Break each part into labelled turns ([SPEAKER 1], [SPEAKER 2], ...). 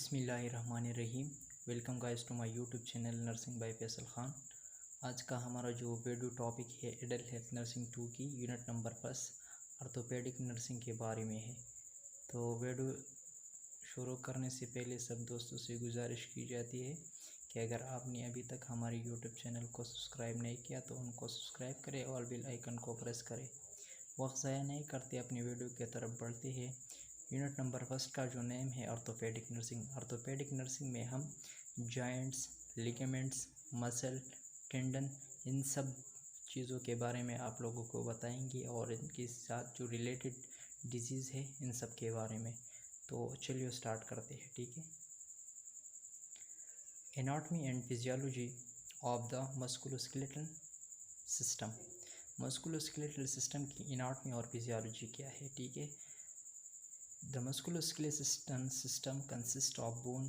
[SPEAKER 1] बिस्मिल्लाहिर्रहमानिर्रहीम। Welcome guys to my YouTube channel nursing by Faisal Khan. आज का हमारा जो वीडियो टॉपिक है एडल्ट हेल्थ नर्सिंग 2 की यूनिट नंबर 10 ऑर्थोपेडिक नर्सिंग के बारे में है। तो वीडियो शुरू करने से पहले सब दोस्तों से गुजारिश की जाती है कि अगर आपने अभी तक हमारे यूट्यूब चैनल को सब्सक्राइब नहीं किया तो उनको सब्सक्राइब करें और बेल आइकन को प्रेस करें। वक्त ज़ाया नहीं करते, अपनी वीडियो की तरफ बढ़ते हैं। यूनिट नंबर 1 का जो नेम है ऑर्थोपेडिक नर्सिंग। ऑर्थोपेडिक नर्सिंग में हम जॉइंट्स, लिगामेंट्स, मसल, टेंडन, इन सब चीज़ों के बारे में आप लोगों को बताएंगे और इनके साथ जो रिलेटेड डिजीज़ है इन सब के बारे में। तो चलिए स्टार्ट करते हैं, ठीक है। Anatomy and physiology of the musculoskeletal system. Musculoskeletal system की एनाटॉमी और फिजियोलॉजी क्या है, ठीक है। The musculoskeletal system consists of bone,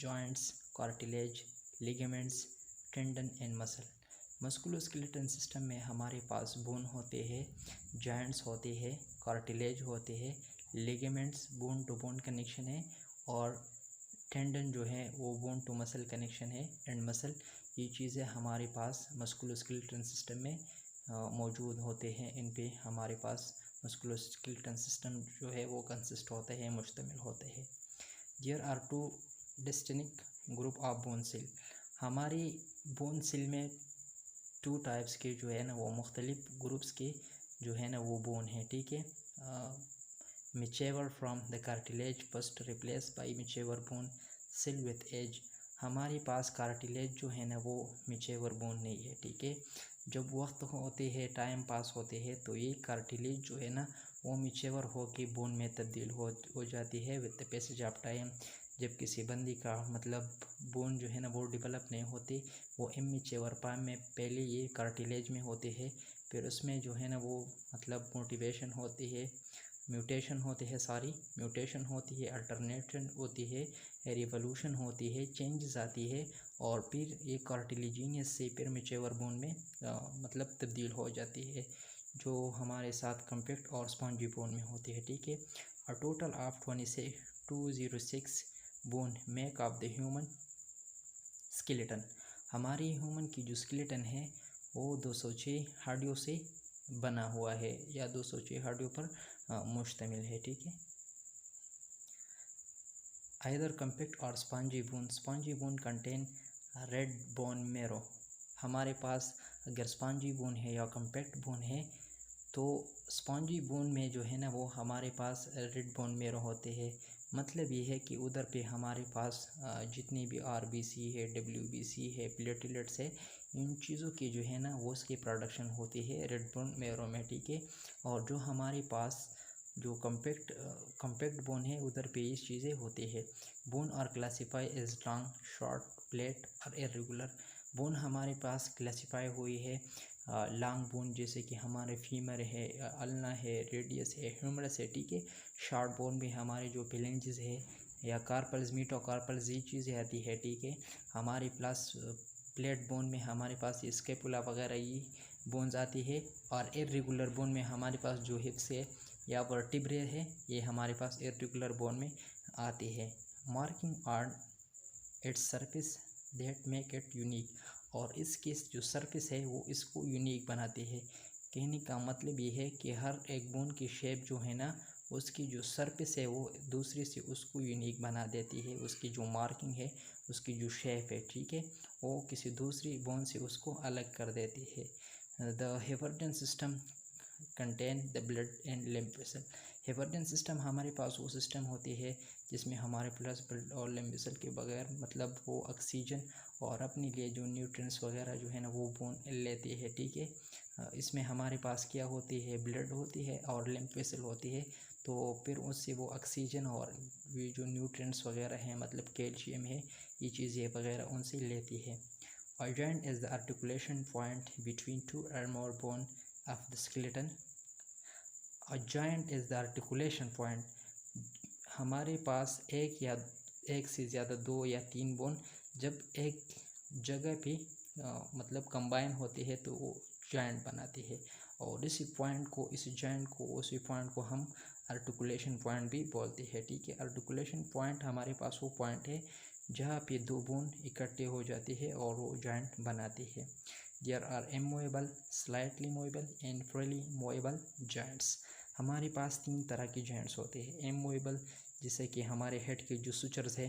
[SPEAKER 1] joints, cartilage, ligaments, tendon and muscle. Musculoskeletal system में हमारे पास बोन होते हैं, जॉइंट्स होते हैं, कार्टिलेज होते हैं, ligaments bone to bone connection है और टेंडन जो है वो बोन टू मसल कनेक्शन है एंड मसल। ये चीज़ें हमारे पास मस्कुलोस्केलेटल सिस्टम में मौजूद होते हैं। इन पे हमारे पास मस्कुलोस्केलेटल सिस्टम जो है वो कंसिस्ट होते हैं, मुश्तमिल होते हैं। There are two distinct group of bone cell. हमारी बोन सेल में 2 टाइप्स के जो है ना वो मुख्तलिफ ग्रुप्स के जो है ना वो बोन है, ठीक है। Mature from the cartilage first replace by mature bone cell with age. हमारे पास कार्टिलेज जो है ना वो मैच्योर बोन नहीं है, ठीक है। जब वक्त होते हैं, टाइम पास होते हैं तो ये कार्टिलेज जो है ना वो मैच्योर हो के बोन में तब्दील हो जाती है with the passage of time. जब किसी बंदी का मतलब बोन जो है ना वो डेवलप नहीं होते, वो इमैच्योर फॉर्म में पहले ये कार्टिलेज में होते हैं, फिर उसमें जो है ना वो मतलब म्यूटेशन होती है, म्यूटेशन होती है, अल्टरनेशन होती है, रिवोल्यूशन होती है, चेंजेस आती है और फिर ये कार्टिलेजिनियस से फिर मैच्योर बोन में मतलब तब्दील हो जाती है, जो हमारे साथ कॉम्पैक्ट और स्पॉन्जी बोन में होती है, ठीक है। A total of 206 bone make of the human skeleton. हमारी ह्यूमन की जो स्केलेटन है वो 206 हड्डियों से बना हुआ है या 206 हड्डियों पर मुश्तमिल है, ठीक है। आइदर कॉम्पैक्ट और spongy bone contain red bone marrow. हमारे पास अगर स्पॉन्जी बोन है या कॉम्पैक्ट बोन है तो स्पॉन्जी बोन में जो है ना वो हमारे पास रेड बोन मेरो होते हैं। मतलब ये है कि उधर पे हमारे पास जितनी भी आरबीसी है, डब्ल्यूबीसी है, प्लेटलेट्स है, इन चीज़ों की जो है ना वो उसकी प्रोडक्शन होती है रेड बोन मेरो में, ठीक है। और जो हमारे पास जो कॉम्पैक्ट बोन है उधर पे ये चीज़ें होती है। बोन और classify as long, short, plate और इरेगुलर। बोन हमारे पास क्लासीफाई हुई है लॉन्ग बोन जैसे कि हमारे फीमर है, अल्ना है, रेडियस है, ह्यूमरस है, ठीक है। शॉर्ट बोन में हमारे जो पेलेंजिस है या कार्पल्स, मीटोकार्पल्स, ये चीज़ें आती है, ठीक है। हमारे प्लस प्लेट बोन में हमारे पास स्केपुला वगैरह ये बोन्स आती है और इरेगुलर बोन में हमारे पास जो हिप्स है या वर्टिब्रे है ये हमारे पास इरेगुलर बोन में आती है। Marking on its surface that make it unique. और इसकी जो सरफेस है वो इसको यूनिक बनाती है। कहने का मतलब ये है कि हर एक बोन की शेप जो है ना उसकी जो सरफेस है वो दूसरी से उसको यूनिक बना देती है। उसकी जो मार्किंग है, उसकी जो शेप है, ठीक है, वो किसी दूसरी बोन से उसको अलग कर देती है। The Haversian system contain the blood and lymph vessel. Haversian system हमारे पास वो सिस्टम होती है जिसमें हमारे प्लस ब्लड और लिम्फ वेसल के बगैर मतलब वो ऑक्सीजन और अपने लिए जो न्यूट्रिएंट्स वगैरह जो है ना वो बोन लेती है, ठीक है। इसमें हमारे पास क्या होती है, ब्लड होती है और लिम्फ वेसल होती है, तो फिर उससे वो ऑक्सीजन और ये जो न्यूट्रिएंट्स वगैरह हैं मतलब कैल्शियम है, ये चीज़ें वगैरह उनसे लेती है। A joint is the articulation point between 2 or more bone of the skeleton. A joint is the articulation point. हमारे पास एक से ज़्यादा 2 या 3 बोन जब एक जगह पे मतलब कंबाइन होती है तो वो जॉइंट बनाती है और इसी जॉइंट को हम आर्टिकुलेशन पॉइंट भी बोलते हैं, ठीक है। आर्टिकुलेशन पॉइंट हमारे पास वो पॉइंट है जहाँ पे दो बोन इकट्ठे हो जाते हैं और वो जॉइंट बनाते हैं। There are immovable, slightly movable and freely movable joints. हमारे पास तीन तरह के जॉइंट्स होते हैं। इमूवेबल जैसे कि हमारे हेड के जो सुचर्स है,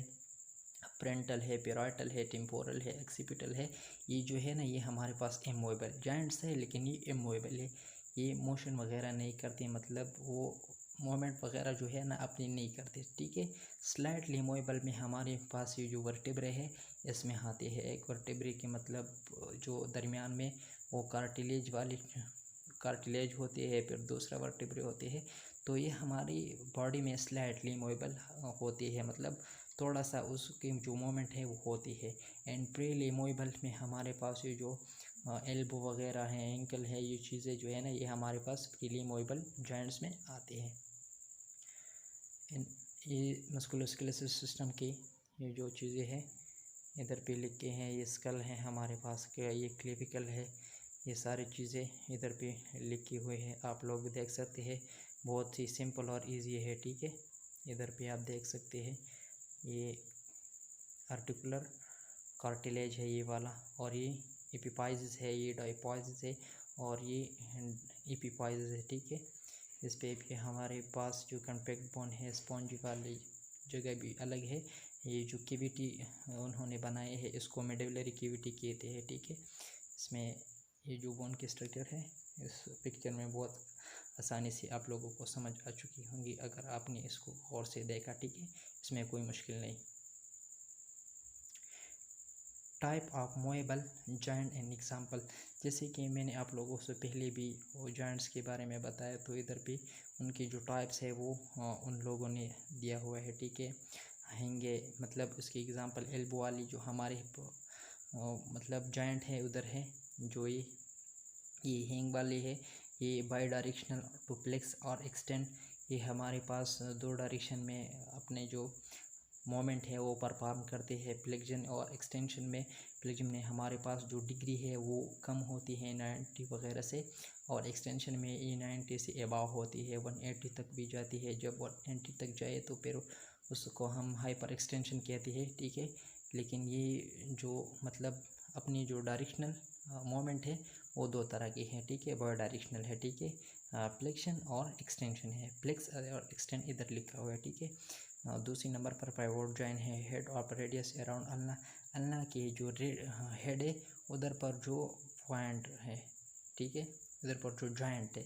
[SPEAKER 1] पेरेंटल है, पेराइटल है, टेम्पोरल है, एक्सीपिटल है, ये जो है ना ये हमारे पास इमूवेबल जॉइंट्स है, लेकिन ये इमूवेबल है, ये मोशन वगैरह नहीं करते, मतलब वो मूवमेंट वगैरह जो है ना अपनी नहीं करते, ठीक है। स्लाइटली मूवेबल में हमारे पास ये जो वर्टिब्रे है इसमें आते हैं। एक वर्टिब्रे के मतलब जो दरमियान में वो कार्टिलेज होते हैं, फिर दूसरा वर्टिब्रे होते हैं, तो ये हमारी बॉडी में स्लाइटली मूवेबल होती है, मतलब थोड़ा सा उसकी जो मूवमेंट है वो होती है। एंड फ्रीली मूवेबल में हमारे पास ये जो एल्बो वगैरह है, एंकल है, ये चीज़ें जो है ना ये हमारे पास फ्रीली मूवेबल जॉइंट्स में आते हैं। ये मस्कुलोस्केलेटल सिस्टम की ये जो चीज़ें हैं इधर पे लिख के हैं, ये स्कल है हमारे पास, क्या ये क्लेविकल है, ये सारी चीज़ें इधर पे लिखी हुई है, आप लोग देख सकते हैं। बहुत ही सिंपल और इजी है, ठीक है। इधर पे आप देख सकते हैं ये आर्टिकुलर कार्टिलेज है ये वाला, और ये एपिपाइजिस है, ये डाइपाइजिस है, और ये एपिपाइजिस है, ठीक है। इस पे भी हमारे पास जो कॉम्पैक्ट बोन है, स्पॉन्जी वाली जगह भी अलग है। ये जो कैविटी उन्होंने बनाए हैं इसको मेडुलरी कैविटी कहते हैं, ठीक है। इसमें ये जो बोन की स्ट्रक्चर है इस पिक्चर में बहुत आसानी से आप लोगों को समझ आ चुकी होंगी अगर आपने इसको गौर से देखा, ठीक है। इसमें कोई मुश्किल नहीं। Type of movable joint and example, जैसे कि मैंने आप लोगों से पहले भी वो जॉइंट्स के बारे में बताया, तो इधर भी उनकी जो टाइप्स है वो उन लोगों ने दिया हुआ है, ठीक है। हैंगे मतलब उसकी एग्जांपल एल्बो वाली जो हमारे मतलब जॉइंट है उधर है, जो ये हैंग वाली है, ये बाई डायरेक्शनल टू फ्लेक्स और एक्सटेंड, ये हमारे पास दो डायरेक्शन में अपने जो मोमेंट है वो परफॉर्म करते हैं। फ्लेक्शन और एक्सटेंशन में, फ्लेक्शन में हमारे पास जो डिग्री है वो कम होती है 90 वगैरह से, और एक्सटेंशन में ये 90 से अबाव होती है, 180 तक भी जाती है। जब 180 तक जाए तो फिर उसको हम हाइपर एक्सटेंशन कहते हैं, ठीक है। लेकिन ये जो मतलब अपनी जो डायरेक्शनल मोमेंट है वो दो तरह की है, ठीक है, बाई डायरेक्शनल है, ठीक है। फ्लेक्शन और एक्सटेंशन है, फ्लेक्स और एक्सटेंड इधर लिखा हुआ है, ठीक है। दूसरी नंबर पर पाइवोट जॉइंट है, head of radius around ulna, ulna के जो हेड है उधर पर जो पॉइंट है, ठीक है, उधर पर जो जॉइंट है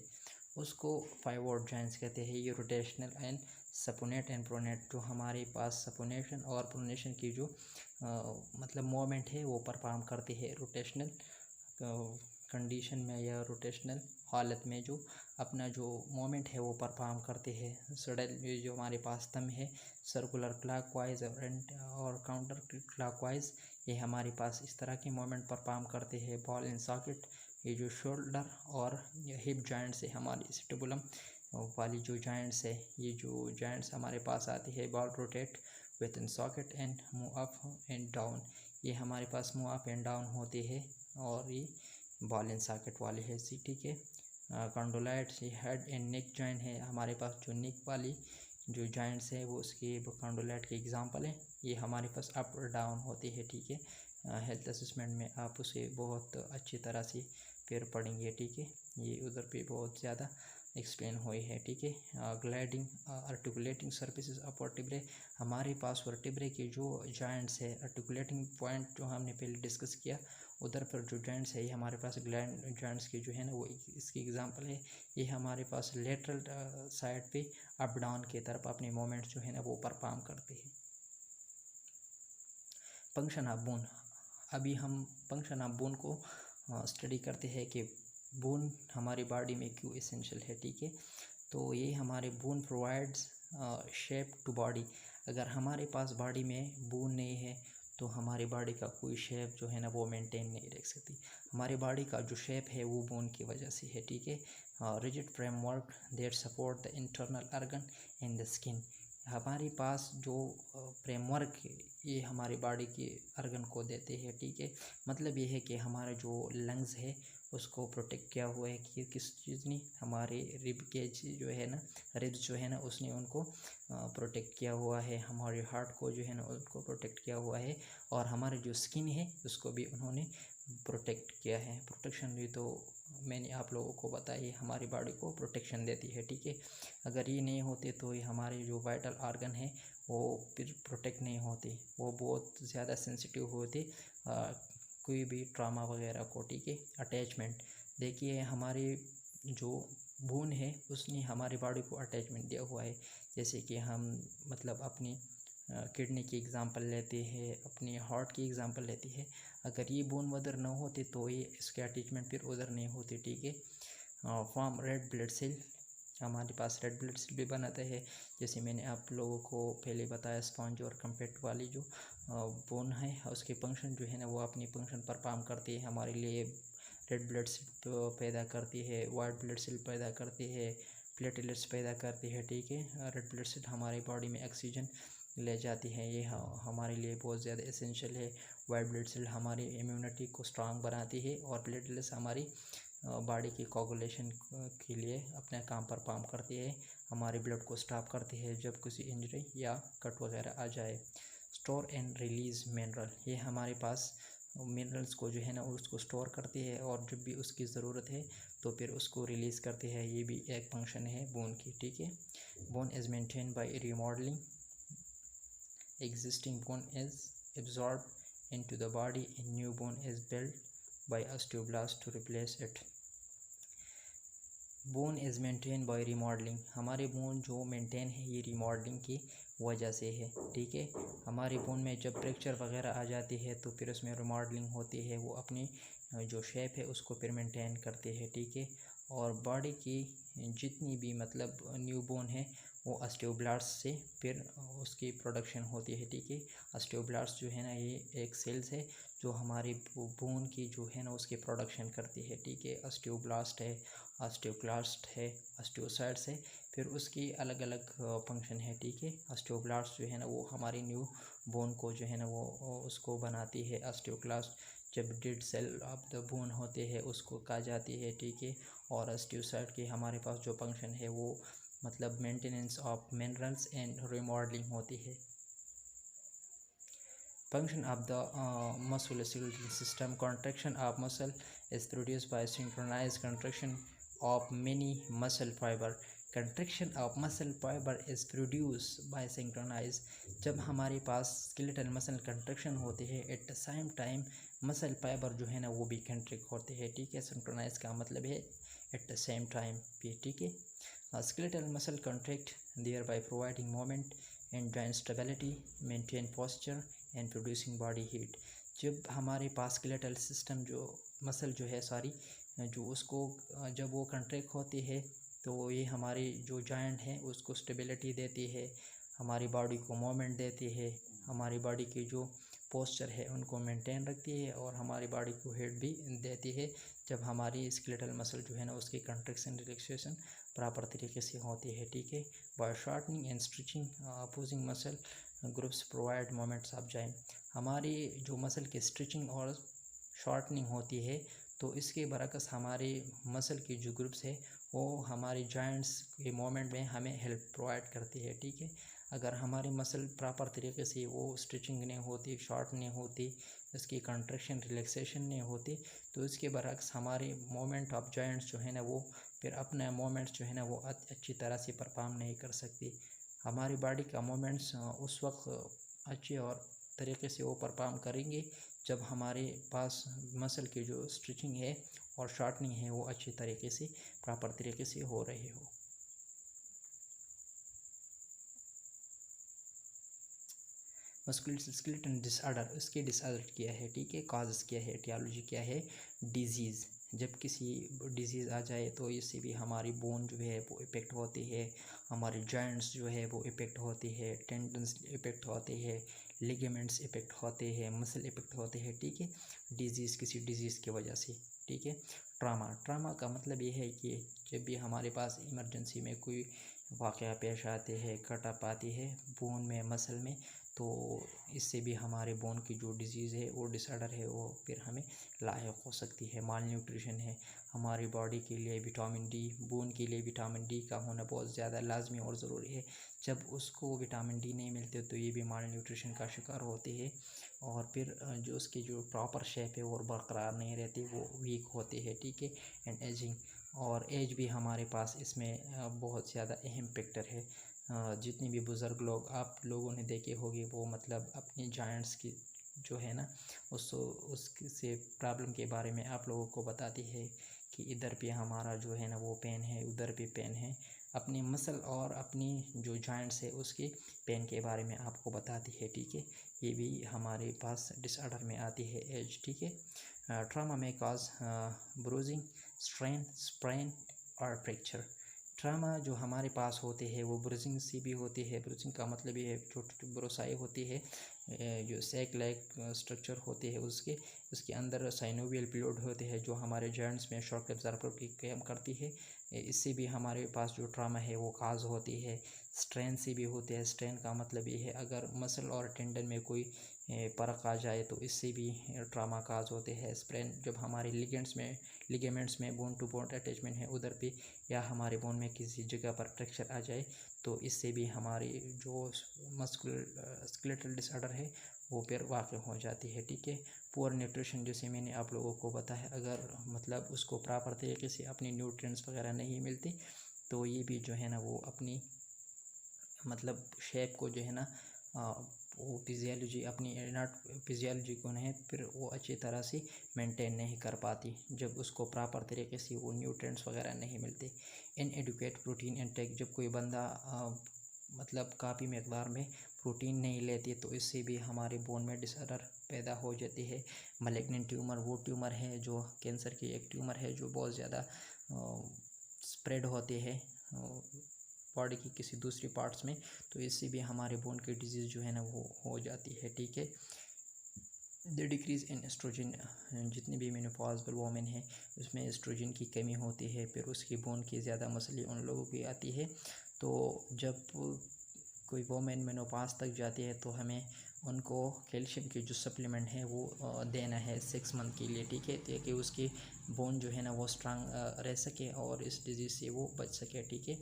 [SPEAKER 1] उसको पाइवोट जॉइंट्स कहते हैं। ये रोटेशनल एंड सपोनेट एंड प्रोनेट, जो हमारे पास सपोनेशन और प्रोनेशन की जो मतलब मोमेंट है वो परफॉर्म करते हैं रोटेशनल कंडीशन में या रोटेशनल हालत में, जो अपना जो मोमेंट है वो परफॉर्म करते हैं। सडल जो हमारे पास थंब है, सर्कुलर क्लॉकवाइज और काउंटर क्लॉकवाइज, ये हमारे पास इस तरह के मोमेंट परफॉर्म करते हैं। बॉल इन सॉकेट, ये जो शोल्डर और हिप जॉइंट्स है, हमारी स्टेबुलम वाली जो जॉइंट्स है, ये जो जॉइंट्स हमारे पास आते हैं। Ball rotate with in socket and move up and down, ये हमारे पास मूव अप एंड डाउन होते हैं, और ये बॉल इन सॉकेट वाले है, ठीक है। कंडोलाइट्स, ये हेड एंड नेक जॉइंट है हमारे पास, जो नेक वाली जो जॉइंट्स है वो उसके कंडोलाइट के एग्जांपल है, ये हमारे पास अप और डाउन होते हैं, ठीक है। हेल्थ असेसमेंट में आप उसे बहुत अच्छी तरह से फिर पढ़ेंगे, ठीक है। ये उधर पे बहुत ज़्यादा एक्सप्लेन हुई है, ठीक है। Gliding articulating surfaces of vertebrae, हमारे पास वर्टिब्रे के जो जॉइंट्स है, आर्टिकुलेटिंग पॉइंट जो हमने पहले डिस्कस किया, उधर पर जो जॉइंट्स है ये हमारे पास ग्लैंड जॉइंट्स के जो है ना वो इसकी एग्जांपल है। ये हमारे पास लेटरल साइड पे अप डाउन की तरफ अपने मोमेंट्स जो है ना वो परफॉर्म करते हैं। फंक्शन ऑफ बोन, अभी हम फंक्शन ऑफ बोन को स्टडी करते हैं कि बोन हमारी बॉडी में क्यों एसेंशियल है, ठीक है। तो ये हमारे bone provides shape to body, अगर हमारे पास बॉडी में बोन नहीं है तो हमारी बॉडी का कोई शेप जो है ना वो मेंटेन नहीं रह सकती। हमारी बॉडी का जो शेप है वो बोन की वजह से है, ठीक है। Rigid framework their support the internal organ in the skin, हमारे पास जो फ्रेमवर्क ये हमारी बॉडी के अर्गन को देते हैं, ठीक है। मतलब ये है कि हमारा जो लंग्स है उसको प्रोटेक्ट किया हुआ है कि किस चीज़ ने, हमारे रिब केज जो है ना, रिब्स जो है ना, उसने उनको प्रोटेक्ट किया हुआ है। हमारे हार्ट को जो है ना उनको प्रोटेक्ट किया हुआ है, और हमारे जो स्किन है उसको भी उन्होंने प्रोटेक्ट किया है। प्रोटेक्शन भी तो मैंने आप लोगों को बताई, हमारी बॉडी को प्रोटेक्शन देती है, ठीक है। अगर ये नहीं होते तो ये हमारे जो वाइटल ऑर्गन है वो फिर प्रोटेक्ट नहीं होते, वो बहुत ज़्यादा सेंसिटिव होते कोई भी ट्रामा वगैरह को, ठीक है। अटैचमेंट, देखिए हमारे जो बोन है उसने हमारी बॉडी को अटैचमेंट दिया हुआ है। जैसे कि हम मतलब अपनी किडनी की एग्ज़ाम्पल लेते हैं, अपनी हार्ट की एग्ज़ाम्पल लेते हैं। अगर ये बोन उधर न होते तो ये इसके अटैचमेंट फिर उधर नहीं होती, ठीक है। फॉर्म रेड ब्लड सेल, हमारे पास रेड ब्लड सेल भी बनाता है। जैसे मैंने आप लोगों को पहले बताया, स्पॉन्ज और कम्पैक्ट वाली जो बोन है उसके फंक्शन जो है ना वो अपनी फंक्शन परफॉर्म करती है हमारे लिए। रेड ब्लड सेल पैदा करती है, वाइट ब्लड सेल पैदा करती है, प्लेटलेट्स पैदा करती है, ठीक है। रेड ब्लड सेल हमारी बॉडी में ऑक्सीजन ले जाती है, ये हमारे लिए बहुत ज़्यादा एसेंशियल है। वाइट ब्लड सेल हमारी इम्यूनिटी को स्ट्रांग बनाती है, और प्लेटलेट्स हमारी बॉडी की कोगुलेशन के लिए अपना काम परफॉर्म करती है, हमारे ब्लड को स्टॉप करती है जब किसी इंजरी या कट वगैरह आ जाए। स्टोर एंड रिलीज़ मिनरल, ये हमारे पास मिनरल्स को जो है ना उसको स्टोर करती है, और जब भी उसकी ज़रूरत है तो फिर उसको रिलीज़ करती है। ये भी एक फंक्शन है बोन की, ठीक है। Bone is maintain by remodelling, existing bone is absorbed into the body and new bone is built by osteoblasts to replace it. Bone is maintain by remodelling, हमारे बोन जो मेंटेन है ये remodelling की वजह से है, ठीक है। हमारे बोन में जब फ्रैक्चर वगैरह आ जाती है तो फिर उसमें रिमॉडलिंग होती है, वो अपनी जो शेप है उसको फिर मेंटेन करते हैं, ठीक है। और बॉडी की जितनी भी मतलब न्यू बोन है वो ऑस्टियोब्लास्ट से फिर उसकी प्रोडक्शन होती है, ठीक है। ऑस्टियोब्लास्ट जो है ना ये एक सेल्स है जो हमारी बोन की जो है ना उसकी प्रोडक्शन करती है, ठीक है। ऑस्टियोब्लास्ट है, ऑस्टियोक्लास्ट है, ऑस्टियोसाइट्स है, फिर उसकी अलग अलग फंक्शन है, ठीक है। ऑस्टियोब्लास्ट जो है ना वो हमारी न्यू बोन को जो है ना वो उसको बनाती है। ऑस्टियोक्लास्ट जब dead cell of the bone होते हैं उसको कहा जाती है, ठीक है। और ऑस्टियोसाइट की हमारे पास जो फंक्शन है वो मतलब maintenance of minerals and remodelling होती है। Function of the musculoskeletal system, contraction of muscle is produced by synchronized contraction of many muscle fiber. Contraction of muscle fiber is produced by synchronized, जब हमारे पास skeletal muscle contraction होते हैं at the same time muscle fibre जो है ना वो भी कंट्रैक्ट होते हैं, ठीक है। सिंक्रोनाइज का मतलब है एट द सेम टाइम भी, ठीक है। Skeletal muscle contract thereby providing moment and joint stability, maintain posture and producing body heat. जब हमारे पास स्केलेटल सिस्टम जो मसल जो है सॉरी जो उसको जब वो कंट्रैक्ट होती है तो ये हमारी जो जॉइंट है उसको स्टेबिलिटी देती है, हमारी बॉडी को मोमेंट देती है, हमारी बॉडी की जो पोस्चर है उनको मेंटेन रखती है, और हमारी बॉडी को हीट भी देती है जब हमारी स्केलेटल मसल जो है ना उसकी कंट्रैक्शन रिलैक्सेशन प्रॉपर तरीके से होती है, ठीक है। By shortening and stretching opposing muscle groups provide moments of joint, हमारी जो मसल की स्ट्रेचिंग और शॉर्टनिंग होती है तो इसके बरकस हमारे मसल की जो ग्रुप्स है वो हमारी जॉइंट्स के मोमेंट में हमें हेल्प प्रोवाइड करती है, ठीक है। अगर हमारी मसल प्रॉपर तरीके से वो स्ट्रेचिंग नहीं होती, शॉर्ट नहीं होती, इसकी कंट्रैक्शन रिलैक्सेशन नहीं होती तो इसके बरक्स हमारे मोमेंट ऑफ जॉइंट्स जो है ना वो फिर अपने मोमेंट्स जो है ना वो अच्छी तरह से परफॉर्म नहीं कर सकती। हमारी बॉडी का मोमेंट्स उस वक्त अच्छे और तरीके से वो परफॉर्म करेंगे जब हमारे पास मसल की जो स्ट्रेचिंग है और शॉर्टनिंग है वो अच्छी तरीके से प्रॉपर तरीके से हो रही हो। मस्कुलोस्केलेटल डिसऑर्डर, उसके डिसऑर्डर क्या है, ठीक है। कॉजेज़ क्या है, एटियोलॉजी क्या है। डिजीज़, जब किसी डिजीज़ आ जाए तो इससे भी हमारी बोन जो है वो इफेक्ट होती है, हमारे जॉइंट्स जो है वो इफेक्ट होती है, टेंडन्स इफेक्ट होते हैं, लिगामेंट्स इफेक्ट होते हैं, मसल इफेक्ट होते हैं, ठीक है। डिजीज़ किसी डिजीज़ की वजह से, ठीक है। ट्रामा, ट्रामा का मतलब ये है कि जब भी हमारे पास इमरजेंसी में कोई वाक़या पेश आते हैं, कट अप आती है बोन में, मसल में, तो इससे भी हमारे बोन की जो डिजीज़ है वो डिसऑर्डर है वो फिर हमें लायक हो सकती है। माल न्यूट्रिशन है हमारी बॉडी के लिए, विटामिन डी, बोन के लिए विटामिन डी का होना बहुत ज़्यादा लाजमी और ज़रूरी है। जब उसको विटामिन डी नहीं मिलते तो ये भी माल न्यूट्रिशन का शिकार होते हैं और फिर जो उसकी जो प्रॉपर शेप है वो बरकरार नहीं रहती, वो वीक होते हैं, ठीक है। एंड एजिंग, और एज भी हमारे पास इसमें बहुत ज़्यादा अहम फैक्टर है। जितने भी बुज़ुर्ग लोग आप लोगों ने देखे होंगे वो मतलब अपनी जॉइंट्स की जो है ना उससे प्रॉब्लम के बारे में आप लोगों को बताती है कि इधर पे हमारा जो है ना वो पेन है, उधर पे पेन है। अपनी मसल और अपनी जो जॉइंट्स है उसके पेन के बारे में आपको बताती है, ठीक है। ये भी हमारे पास डिसऑर्डर में आती है एज, ठीक है। ट्रामा में कॉज ब्रूजिंग, स्ट्रेन, स्प्रेन और फ्रैक्चर। ट्रामा जो हमारे पास होते हैं वो ब्रूजिंग से भी होती है। ब्रूजिंग का मतलब ये है छोटी छोटी ब्रोसाई होती है, जो सैक लाइक स्ट्रक्चर होती है उसके अंदर साइनोवियल फ्लूइड होते हैं जो हमारे जॉइंट्स में शॉक एब्जॉर्बर की काम करती है। इससे भी हमारे पास जो ट्रामा है वो काज होती है। स्ट्रेन से भी होते हैं। स्ट्रेन का मतलब ये है अगर मसल और टेंडन में कोई फ़र्क आ जाए तो इससे भी ट्रामा काज होते हैं। स्प्रेन जब हमारे लिगामेंट्स में बोन टू बोन अटैचमेंट है उधर पे या हमारे बोन में किसी जगह पर फ्रैक्चर आ जाए तो इससे भी हमारी जो मस्कुलर स्केलेटल डिसऑर्डर है वो फिर वाक़ हो जाती है, ठीक है। पुअर न्यूट्रिशन जैसे मैंने आप लोगों को बताया, अगर मतलब उसको प्रॉपर तरीके से अपनी न्यूट्रिएंट्स वगैरह नहीं मिलती तो ये भी जो है ना वो अपनी मतलब शेप को जो है ना वो फिजियोलॉजी अपनी नॉट फिजियोलॉजी को नहीं फिर वो अच्छी तरह से मेंटेन नहीं कर पाती जब उसको प्रॉपर तरीके से वो न्यूट्रिएंट्स वगैरह नहीं मिलते। इनएडिक्वेट प्रोटीन इंटेक, जब कोई बंदा मतलब काफ़ी मकदार में प्रोटीन नहीं लेती तो इससे भी हमारे बोन में डिसऑर्डर पैदा हो जाती है। मैलिग्नेंट ट्यूमर वो ट्यूमर है जो कैंसर की एक ट्यूमर है जो बहुत ज़्यादा स्प्रेड होते हैं बॉडी की किसी दूसरी पार्ट्स में, तो इससे भी हमारे बोन की डिजीज़ जो है ना वो हो जाती है, ठीक है। द डिक्रीज़ इन एस्ट्रोजन, जितनी भी मेनोपॉज़ल वोमेन है उसमें एस्ट्रोजन की कमी होती है, फिर उसकी बोन की ज़्यादा मसले उन लोगों की आती है। तो जब कोई वोमेन मेनोपॉज़ तक जाती है तो हमें उनको कैल्शियम की जो सप्लीमेंट है वो देना है 6 मंथ के लिए, ठीक है, ताकि उसकी बोन जो है ना वो स्ट्रांग रह सके और इस डिज़ीज़ से वो बच सके, ठीक है।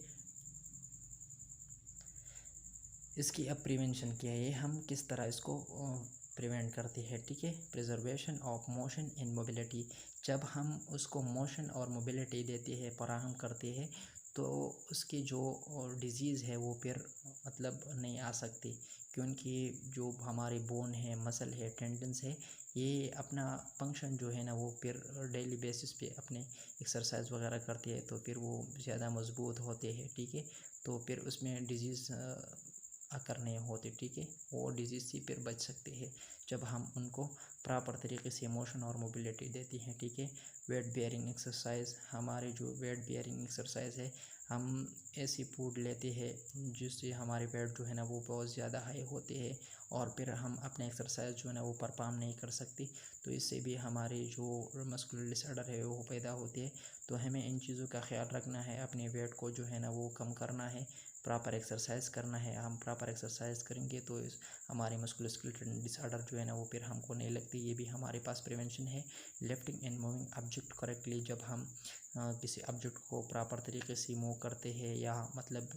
[SPEAKER 1] इसकी अब प्रिवेंशन क्या है, हम किस तरह इसको प्रिवेंट करते हैं, ठीक है। Preservation of motion in mobility, जब हम उसको मोशन और मोबिलिटी देते हैं, फराहम करते हैं, तो उसकी जो डिज़ीज़ है वो फिर मतलब नहीं आ सकती, क्योंकि जो हमारे बोन है, मसल है, टेंडन्स है, ये अपना फंक्शन जो है ना वो फिर डेली बेसिस पे अपने एक्सरसाइज वगैरह करते हैं तो फिर वो ज़्यादा मजबूत होते हैं, ठीक है। तो फिर उसमें डिज़ीज़ आकर नहीं होते, ठीक है। वो डिजीज़ से फिर बच सकते हैं जब हम उनको प्रॉपर तरीके से मोशन और मोबिलिटी देती हैं, ठीक है। वेट बेयरिंग एक्सरसाइज, हमारे जो वेट बेयरिंग एक्सरसाइज है हम ऐसी फूड लेते हैं जिससे हमारे वेट जो है ना वो बहुत ज़्यादा हाई होते हैं और फिर हम अपने एक्सरसाइज जो है ना वो परफॉर्म नहीं कर सकती, तो इससे भी हमारे जो मस्कुलर डिसऑर्डर है वो पैदा होते हैं। तो हमें इन चीज़ों का ख्याल रखना है, अपने वेट को जो है ना वो कम करना है, प्रॉपर एक्सरसाइज करना है। हम प्रॉपर एक्सरसाइज करेंगे तो इस हमारे मस्कुलोस्केलेटल डिसऑर्डर जो है ना वो फिर हमको नहीं लगती, ये भी हमारे पास प्रिवेंशन है। Lifting and moving object correctly, जब हम किसी ऑब्जेक्ट को प्रॉपर तरीके से मूव करते हैं या मतलब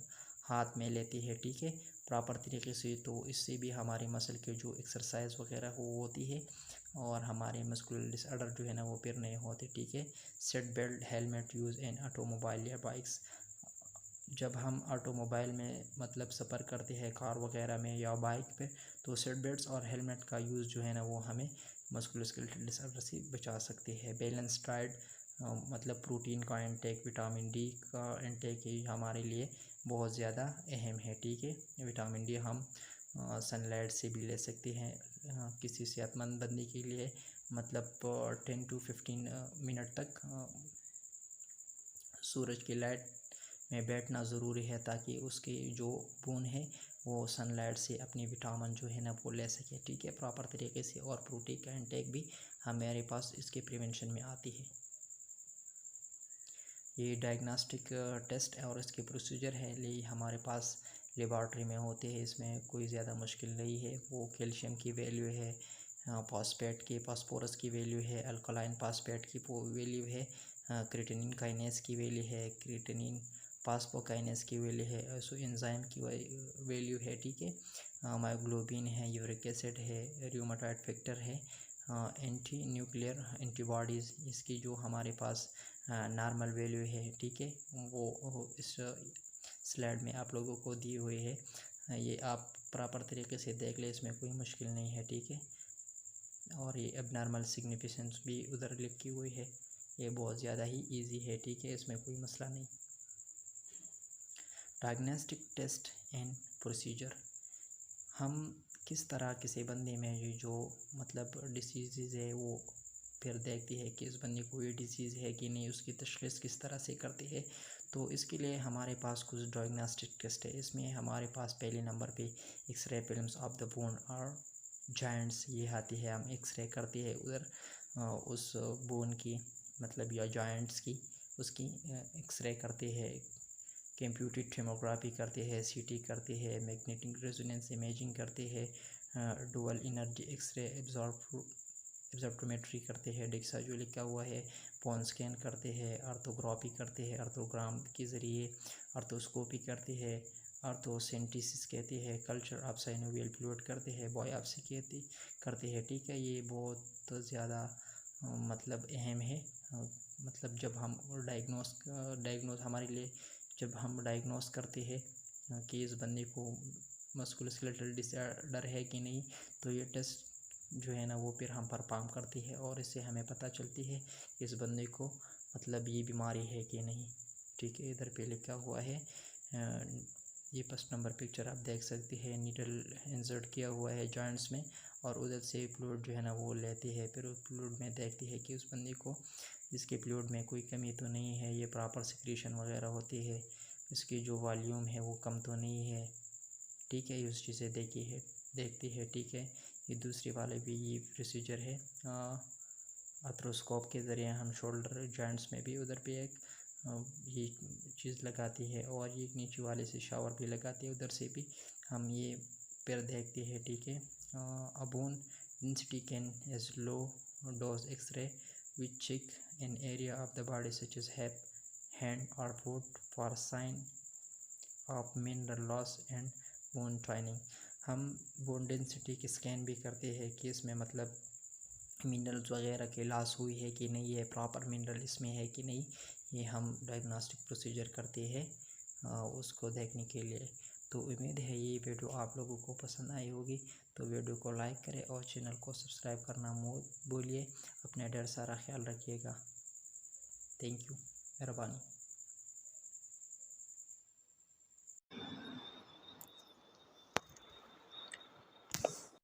[SPEAKER 1] हाथ में लेते हैं, ठीक है, प्रॉपर तरीके से, तो इससे भी हमारी मसल के जो एक्सरसाइज वगैरह वो होती है और हमारे मस्कुलर डिसऑर्डर जो है ना वो फिर नहीं होते, ठीक है। Seat belt, helmet use in automobile या बाइक्स, जब हम ऑटोमोबाइल में मतलब सफ़र करते हैं कार वगैरह में या बाइक पे, तो सीट बेल्ट्स और हेलमेट का यूज़ जो है ना वो हमें मस्कुलोस्केलेटल डिसऑर्डर से बचा सकते हैं। बैलेंस डाइट, मतलब प्रोटीन का इंटेक, विटामिन डी का इंटेक ही हमारे लिए बहुत ज़्यादा अहम है, ठीक है। विटामिन डी हम सनलाइट से भी ले सकते हैं। किसी सेहतमंद बंदे के लिए मतलब 10 to 15 मिनट तक सूरज की लाइट में बैठना ज़रूरी है ताकि उसकी जो बोन है वो सनलाइट से अपनी विटामिन जो है ना वो ले सके, ठीक है, प्रॉपर तरीके से। और प्रोटीन का इंटेक भी हमारे पास इसके प्रिवेंशन में आती है। ये डायग्नोस्टिक टेस्ट और इसके प्रोसीजर है, लिए हमारे पास लेबॉर्ट्री में होते हैं, इसमें कोई ज़्यादा मुश्किल नहीं है। वो कैल्शियम की वैल्यू है, फॉस्फेट की, फास्फोरस की वैल्यू है, अल्कलाइन फास्फेट की वैल्यू है, क्रिएटिनिन काइनेस की वैल्यू है, क्रिएटिनिन फास्फोकाइनेस की वैल्यू है, सो एंजाइम की वैल्यू है, ठीक है। मायोग्लोबिन है, यूरिक एसिड है, रूमेटॉइड फैक्टर है, एंटी न्यूक्लियर एंटीबॉडीज़, इसकी जो हमारे पास नॉर्मल वैल्यू है, ठीक है, वो इस स्लाइड में आप लोगों को दी हुई है। ये आप प्रॉपर तरीके से देख ले, इसमें कोई मुश्किल नहीं है, ठीक है। और ये एबनॉर्मल सिग्निफिकेंस भी उधर लिखी हुई है, ये बहुत ज़्यादा ही इजी है, ठीक है, इसमें कोई मसला नहीं। डायग्नोस्टिक टेस्ट एंड प्रोसीजर, हम किस तरह किसी बंदे में ये जो मतलब डिसीज़ है वो फिर देखती है कि इस बंदे को ये डिसीज़ है कि नहीं, उसकी तशख़ीस किस तरह से करती है। तो इसके लिए हमारे पास कुछ डायग्नोस्टिक टेस्ट है। इसमें हमारे पास पहले नंबर पे X ray films of the bone और जॉइंट्स ये आती है, हम एक्सरे करते हैं उधर उस बोन की मतलब या जॉइंट्स की, उसकी एक्सरे करते हैं, कंप्यूटेड टोमोग्राफी करते हैं, सीटी करते हैं, मैग्नेटिक रेजोनेंस इमेजिंग करते हैं, डुअल एनर्जी एक्सरे एब्जॉर्प्टोमेट्री करते हैं, डिक्सा जो लिखा हुआ है, पोन स्कैन करते हैं, आर्थोग्राफी करते हैं, आर्थोग्राम के ज़रिए आर्थोस्कोपी करते हैं, आर्थोसेंटिसिस कहते हैं, कल्चर ऑफ साइनोवियल फ्लूइड करते हैं, बायोप्सी करते हैं, ठीक है। ये बहुत ज़्यादा मतलब अहम है, मतलब जब हम डायग्नोस हमारे लिए जब हम डायग्नोस करते हैं कि इस बंदे को मस्कुलोस्केलेटल डिसऑर्डर है कि नहीं, तो ये टेस्ट जो है ना वो फिर हम परफॉर्म करती है और इससे हमें पता चलती है इस बंदे को मतलब ये बीमारी है कि नहीं, ठीक है। इधर पे लिखा हुआ है, ये फर्स्ट नंबर पिक्चर आप देख सकते हैं, नीडल इंसर्ट किया हुआ है जॉइंट्स में और उधर से फ्लूइड जो है ना वो लेती है, फिर उस फ्लूइड में देखती है कि उस बंदे को इसके फ्लूइड में कोई कमी तो नहीं है, ये प्रॉपर सिक्रीशन वगैरह होती है, इसकी जो वॉल्यूम है वो कम तो नहीं है, ठीक है। उस चीज़ें देखती है, ठीक है। ये दूसरी वाले भी ये प्रोसीजर है, आर्थ्रोस्कोप के ज़रिए हम शोल्डर जॉइंट्स में भी उधर पे एक ये चीज़ लगाती है और ये नीचे वाले से शावर भी लगाती है, उधर से भी हम ये पैर देखते हैं, ठीक है। Bone density can as low dose X-ray which check an area of the body such as head, hand और foot for sign of mineral loss and bone thinning. हम बोन डेंसिटी की स्कैन भी करते हैं कि इसमें मतलब मिनरल्स वगैरह के लॉस हुई है कि नहीं है, प्रॉपर मिनरल इसमें है कि नहीं, ये हम डायग्नोस्टिक प्रोसीजर करते हैं उसको देखने के लिए। तो उम्मीद है ये वीडियो आप लोगों को पसंद आई होगी, तो वीडियो को लाइक करें और चैनल को सब्सक्राइब करना मत भूलिए। अपना ढेर सारा ख्याल रखिएगा। थैंक यू, मेहरबानी।